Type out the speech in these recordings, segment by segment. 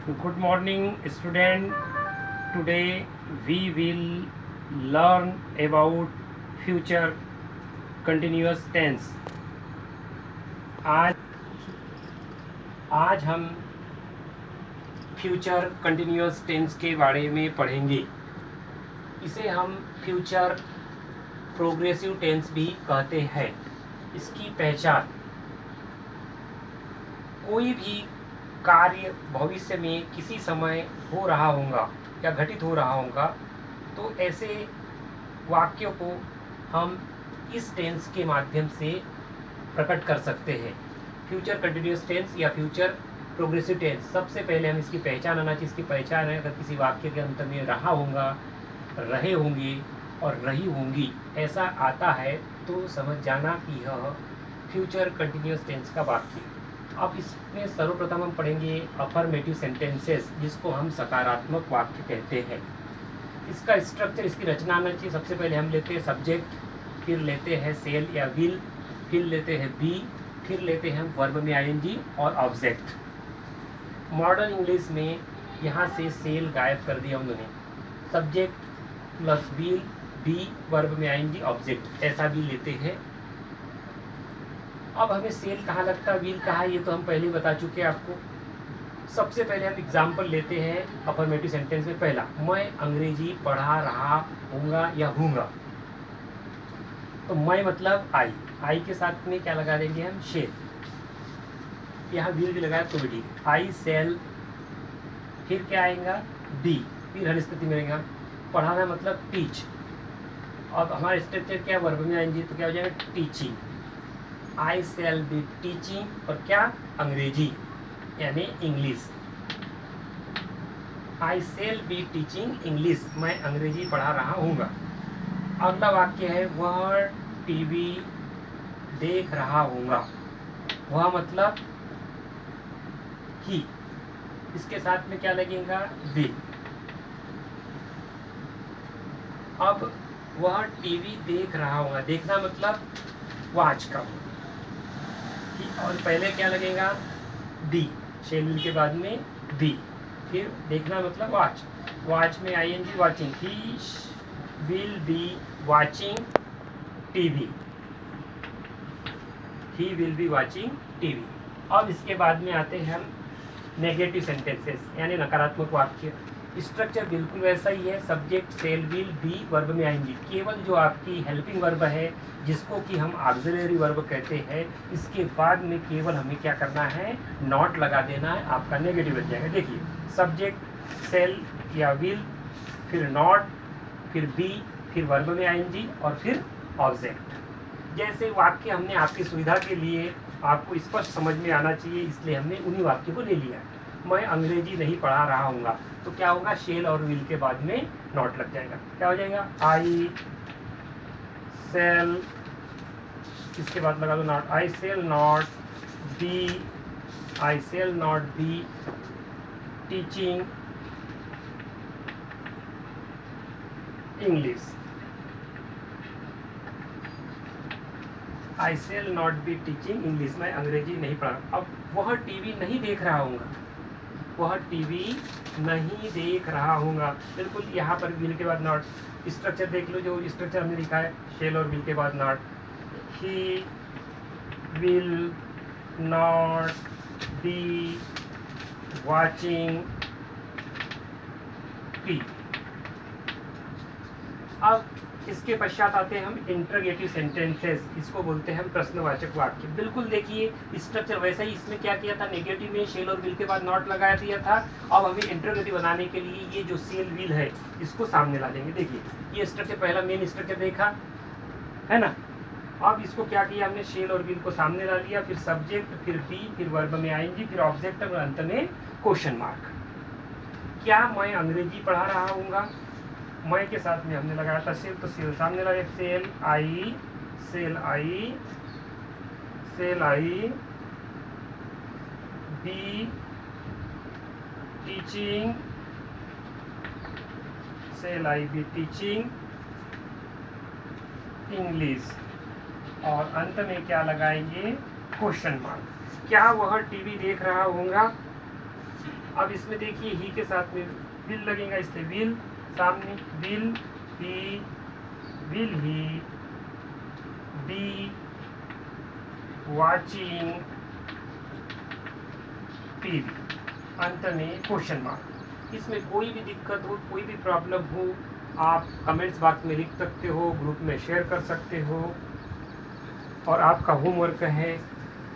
Good morning, student. Today we will learn about future continuous tense. आज आज हम future continuous tense के बारे में पढ़ेंगे। इसे हम फ्यूचर प्रोग्रेसिव टेंस भी कहते हैं। इसकी पहचान कोई भी कार्य भविष्य में किसी समय हो रहा होगा या घटित हो रहा होगा, तो ऐसे वाक्यों को हम इस टेंस के माध्यम से प्रकट कर सकते हैं। फ्यूचर कंटिन्यूअस टेंस या फ्यूचर प्रोग्रेसिव टेंस, सबसे पहले हम इसकी पहचान आना चाहिए। इसकी पहचान है, अगर किसी वाक्य के अंत में रहा होगा, रहे होंगे और रही होंगी ऐसा आता है तो समझ जाना कि यह फ्यूचर कंटिन्यूअस टेंस का वाक्य। अब इसमें सर्वप्रथम हम पढ़ेंगे अफर्मेटिव सेंटेंसेस, जिसको हम सकारात्मक वाक्य कहते हैं। इसका स्ट्रक्चर, इसकी रचना आना चाहिए। सबसे पहले हम लेते हैं सब्जेक्ट, फिर लेते हैं सेल या विल, फिर लेते हैं बी, फिर लेते हैं वर्ब में आईएनजी और ऑब्जेक्ट। मॉडर्न इंग्लिश में यहाँ से सेल गायब कर दिया उन्होंने। Subject plus will, be, verb में आईएनजी, ऑब्जेक्ट, ऐसा भी लेते हैं। अब हमें सेल कहाँ लगता है, विल कहाँ, ये तो हम पहले ही बता चुके हैं आपको। सबसे पहले हम एग्जाम्पल लेते हैं अफर्मेटिव सेंटेंस में। पहला, मैं अंग्रेजी पढ़ा रहा हूँगा या हूँगा। तो मैं मतलब आई, आई के साथ में क्या लगा देंगे हम, शेल। यहाँ विल भी लगाया तो भी ठीक है। आई सेल, फिर क्या आएगा, बी, फिर हर स्थिति में रहेगा पढ़ाना मतलब टीच। अब हमारा स्ट्रक्चर क्या है, वर्ब में आएंगे तो क्या हो जाएगा, teaching. I shall be teaching, और क्या, अंग्रेजी यानी English. I shall be teaching English, मैं अंग्रेजी पढ़ा रहा हूँगा। अगला वाक्य है, वह टीवी देख रहा हूँगा। वह मतलब ही, इसके साथ में क्या लगेगा, विल। अब वह टीवी देख रहा होगा, देखना मतलब वॉच का, और पहले क्या लगेगा, डी, शेल के बाद में बी, फिर देखना मतलब वॉच, वॉच में ING, watching. He will be watching TV, he will be watching TV. अब इसके बाद में आते हैं हम नेगेटिव सेंटेंसेस यानी नकारात्मक वाक्य। स्ट्रक्चर बिल्कुल वैसा ही है, subject shall will be, verb में आएंगी। केवल जो आपकी हेल्पिंग वर्ब है, जिसको कि हम ऑक्सिलरी वर्ब कहते हैं, इसके बाद में केवल हमें क्या करना है, नॉट लगा देना है, आपका नेगेटिव बन जाएगा। देखिए, सब्जेक्ट सेल या विल, फिर नॉट, फिर बी, फिर वर्ब में आएंगी और फिर ऑब्जेक्ट। जैसे वाक्य हमने आपकी सुविधा के लिए, आपको स्पष्ट समझ में आना चाहिए, इसलिए हमने उन्हीं वाक्य को ले लिया। मैं अंग्रेजी नहीं पढ़ा रहा हूँगा, तो क्या होगा, शेल और विल के बाद में नॉट लग जाएगा। क्या हो जाएगा, आई सेल, इसके बाद लगा दो not, I shall not be, I shall not be teaching English, I shall not be teaching English, मैं अंग्रेजी नहीं पढ़ा। अब वह टीवी नहीं देख रहा हूँगा, वह टीवी नहीं देख रहा हूँगा, बिल्कुल यहाँ पर विल के बाद नॉट। स्ट्रक्चर देख लो, जो स्ट्रक्चर हमने लिखा है, शेल और विल के बाद not. He will not be watching T. अब इसके पश्चात आते हैं हम इंटरोगेटिव सेंटेंसेस, इसको बोलते हैं हम प्रश्नवाचक वाक्य। बिल्कुल देखिए स्ट्रक्चर वैसा ही, इसमें क्या किया था, नेगेटिव में शेल और विल के बाद नॉट लगाया दिया था। अब हमें इंटरोगेटिव बनाने के लिए ये जो सेल विल है, इसको सामने ला देंगे। देखिए, ये स्ट्रक्चर पहला मेन स्ट्रक्चर देखा है ना। अब इसको क्या किया हमने, शेल और विल को सामने ला लिया, फिर सब्जेक्ट, फिर बी, फिर वर्ब में आएंगी, फिर ऑब्जेक्ट और अंत में क्वेश्चन मार्क। क्या मैं अंग्रेजी पढ़ा रहा हूँगा, मैं के साथ में हमने लगाया था सेल, तो सेल सामने लगे, shall I, shall I, shall I be teaching, shall I be teaching English, और अंत में क्या लगाएंगे, क्वेश्चन मार्क। क्या वह टीवी देख रहा होगा, अब इसमें देखिए ही के साथ में विल लगेगा, इसलिए विल सामने, will he be watching TV, अंत में क्वेश्चन मार्क। इसमें कोई भी दिक्कत हो, कोई भी प्रॉब्लम हो, आप कमेंट्स बॉक्स में लिख सकते हो, ग्रुप में शेयर कर सकते हो। और आपका होमवर्क है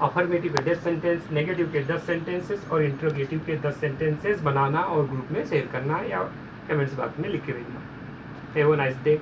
अफर्मेटिव के 10 सेंटेंस, नेगेटिव के 10 सेंटेंसेस और इंट्रोगेटिव के 10 सेंटेंसेस बनाना और ग्रुप में शेयर करना या कमेंट्स बॉक्स में लिख के भेजना। Have a nice day.